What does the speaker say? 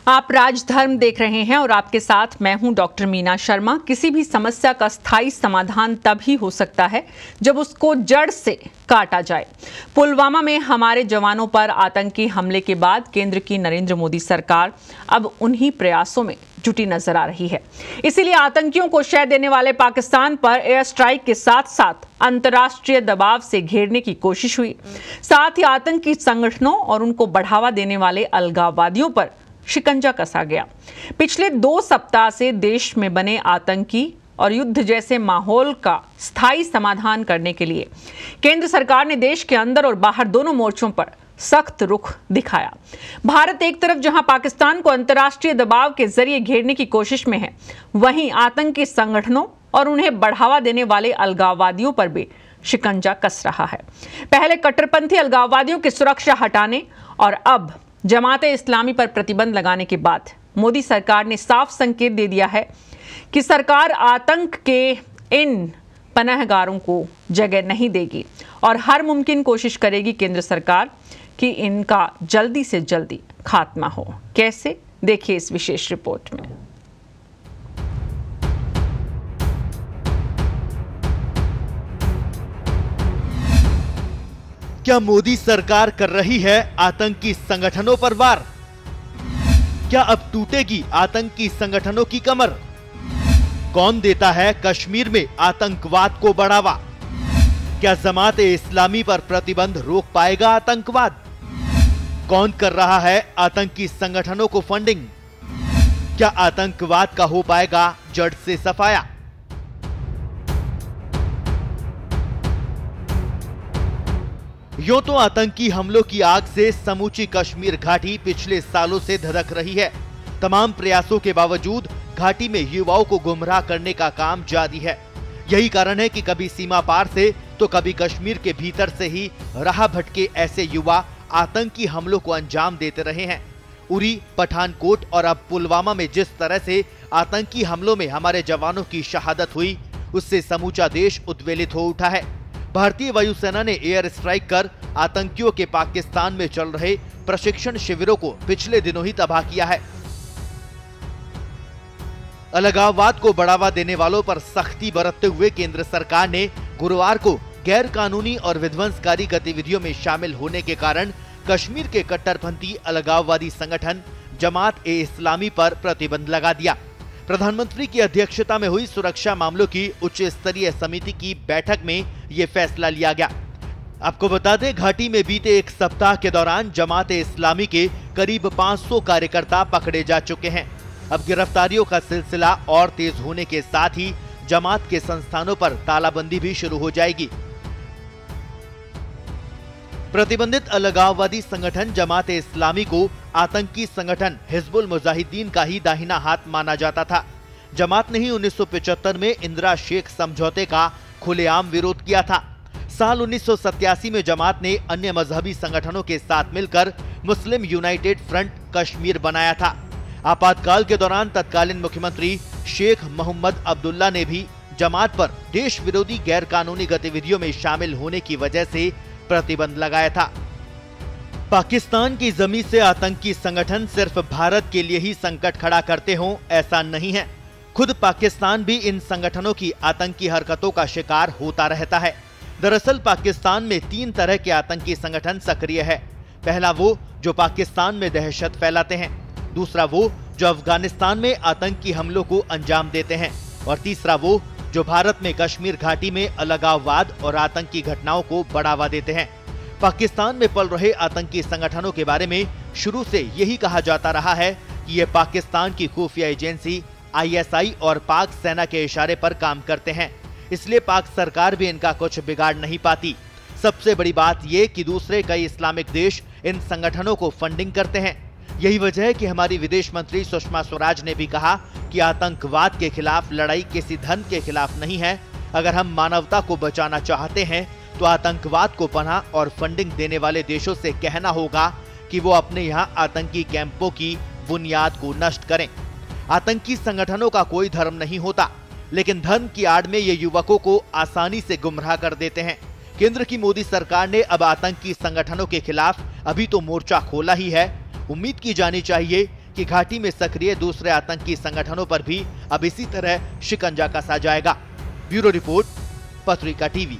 आप राजधर्म देख रहे हैं और आपके साथ मैं हूं डॉक्टर मीना शर्मा। किसी भी समस्या का स्थायी समाधान तभी हो सकता है जब उसको जड़ से काटा जाए। पुलवामा में हमारे जवानों पर आतंकी हमले के बाद केंद्र की नरेंद्र मोदी सरकार अब उन्हीं प्रयासों में जुटी नजर आ रही है। इसीलिए आतंकियों को शय देने वाले पाकिस्तान पर एयर स्ट्राइक के साथ साथ अंतर्राष्ट्रीय दबाव से घेरने की कोशिश हुई। साथ ही आतंकी संगठनों और उनको बढ़ावा देने वाले अलगाववादियों पर शिकंजा कसा गया। पिछले 2 सप्ताह से देश में बने आतंकी और युद्ध जैसे माहौल का स्थायी समाधान करने के लिए केंद्र सरकार ने देश के अंदर और बाहर दोनों मोर्चों पर सख्त रुख दिखाया। भारत एक तरफ जहां पाकिस्तान को अंतर्राष्ट्रीय दबाव के जरिए घेरने की कोशिश में है, वहीं आतंकी संगठनों और उन्हें बढ़ावा देने वाले अलगाववादियों पर भी शिकंजा कस रहा है। पहले कट्टरपंथी अलगाववादियों की सुरक्षा हटाने और अब जमाते इस्लामी पर प्रतिबंध लगाने के बाद मोदी सरकार ने साफ संकेत दे दिया है कि सरकार आतंक के इन पनाहगारों को जगह नहीं देगी और हर मुमकिन कोशिश करेगी केंद्र सरकार कि इनका जल्दी से जल्दी खात्मा हो। कैसे, देखिए इस विशेष रिपोर्ट में। क्या मोदी सरकार कर रही है आतंकी संगठनों पर वार? क्या अब टूटेगी आतंकी संगठनों की कमर? कौन देता है कश्मीर में आतंकवाद को बढ़ावा? क्या जमाते इस्लामी पर प्रतिबंध रोक पाएगा आतंकवाद? कौन कर रहा है आतंकी संगठनों को फंडिंग? क्या आतंकवाद का हो पाएगा जड़ से सफाया? यूं तो आतंकी हमलों की आग से समूची कश्मीर घाटी पिछले सालों से धधक रही है। तमाम प्रयासों के बावजूद घाटी में युवाओं को गुमराह करने का काम जारी है। यही कारण है कि कभी सीमा पार से तो कभी कश्मीर के भीतर से ही राह भटके ऐसे युवा आतंकी हमलों को अंजाम देते रहे हैं। उरी, पठानकोट और अब पुलवामा में जिस तरह से आतंकी हमलों में हमारे जवानों की शहादत हुई, उससे समूचा देश उद्वेलित हो उठा है। भारतीय वायुसेना ने एयर स्ट्राइक कर आतंकियों के पाकिस्तान में चल रहे प्रशिक्षण शिविरों को पिछले दिनों ही तबाह किया है। अलगाववाद को बढ़ावा देने वालों पर सख्ती बरतते हुए केंद्र सरकार ने गुरुवार को गैर कानूनी और विध्वंसकारी गतिविधियों में शामिल होने के कारण कश्मीर के कट्टरपंथी अलगाववादी संगठन जमात-ए-इस्लामी पर प्रतिबंध लगा दिया। प्रधानमंत्री की अध्यक्षता में हुई सुरक्षा मामलों की उच्च स्तरीय समिति की बैठक में ये फैसला लिया गया। आपको बता दें, घाटी में बीते एक सप्ताह के दौरान जमात-ए-इस्लामी के करीब 500 कार्यकर्ता पकड़े जा चुके हैं। अब गिरफ्तारियों का सिलसिला और तेज होने के साथ ही जमात के संस्थानों पर तालाबंदी भी शुरू हो जाएगी। प्रतिबंधित अलगाववादी संगठन जमात-ए-इस्लामी को आतंकी संगठन हिजबुल मुजाहिदीन का ही दाहिना हाथ माना जाता था। जमात ने ही 1975 में इंदिरा शेख समझौते का खुलेआम विरोध किया था। साल 1987 में जमात ने अन्य मजहबी संगठनों के साथ मिलकर मुस्लिम यूनाइटेड फ्रंट कश्मीर बनाया था। आपातकाल के दौरान तत्कालीन मुख्यमंत्री शेख मोहम्मद अब्दुल्ला ने भी जमात पर देश विरोधी गैर कानूनी गतिविधियों में शामिल होने की वजह से प्रतिबंध लगाया था। पाकिस्तान की जमीन से आतंकी संगठन सिर्फ भारत के लिए ही संकट खड़ा करते हों, ऐसा नहीं है। खुद पाकिस्तान भी इन संगठनों की आतंकी हरकतों का शिकार होता रहता है। दरअसल पाकिस्तान में 3 तरह के आतंकी संगठन सक्रिय है। पहला वो जो पाकिस्तान में दहशत फैलाते हैं, दूसरा वो जो अफगानिस्तान में आतंकी हमलों को अंजाम देते हैं, और तीसरा वो जो भारत में कश्मीर घाटी में अलगाववाद और आतंकी घटनाओं को बढ़ावा देते हैं। पाकिस्तान में पल रहे आतंकी संगठनों के बारे में शुरू से यही कहा जाता रहा है कि ये पाकिस्तान की खुफिया एजेंसी ISI और पाक सेना के इशारे पर काम करते हैं, इसलिए पाक सरकार भी इनका कुछ बिगाड़ नहीं पाती। सबसे बड़ी बात ये कि दूसरे कई इस्लामिक देश इन संगठनों को फंडिंग करते हैं। यही वजह है कि हमारी विदेश मंत्री सुषमा स्वराज ने भी कहा कि आतंकवाद के खिलाफ लड़ाई किसी धन के खिलाफ नहीं है। अगर हम मानवता को बचाना चाहते हैं तो आतंकवाद को पनाह और फंडिंग देने वाले देशों से कहना होगा कि वो अपने यहाँ आतंकी कैंपों की बुनियाद को नष्ट करें। आतंकी संगठनों का कोई धर्म नहीं होता, लेकिन धर्म की आड़ में ये युवकों को आसानी से गुमराह कर देते हैं। केंद्र की मोदी सरकार ने अब आतंकी संगठनों के खिलाफ अभी तो मोर्चा खोला ही है। उम्मीद की जानी चाहिए कि घाटी में सक्रिय दूसरे आतंकी संगठनों पर भी अब इसी तरह शिकंजा कसा जाएगा। ब्यूरो रिपोर्ट, पत्रिका टीवी।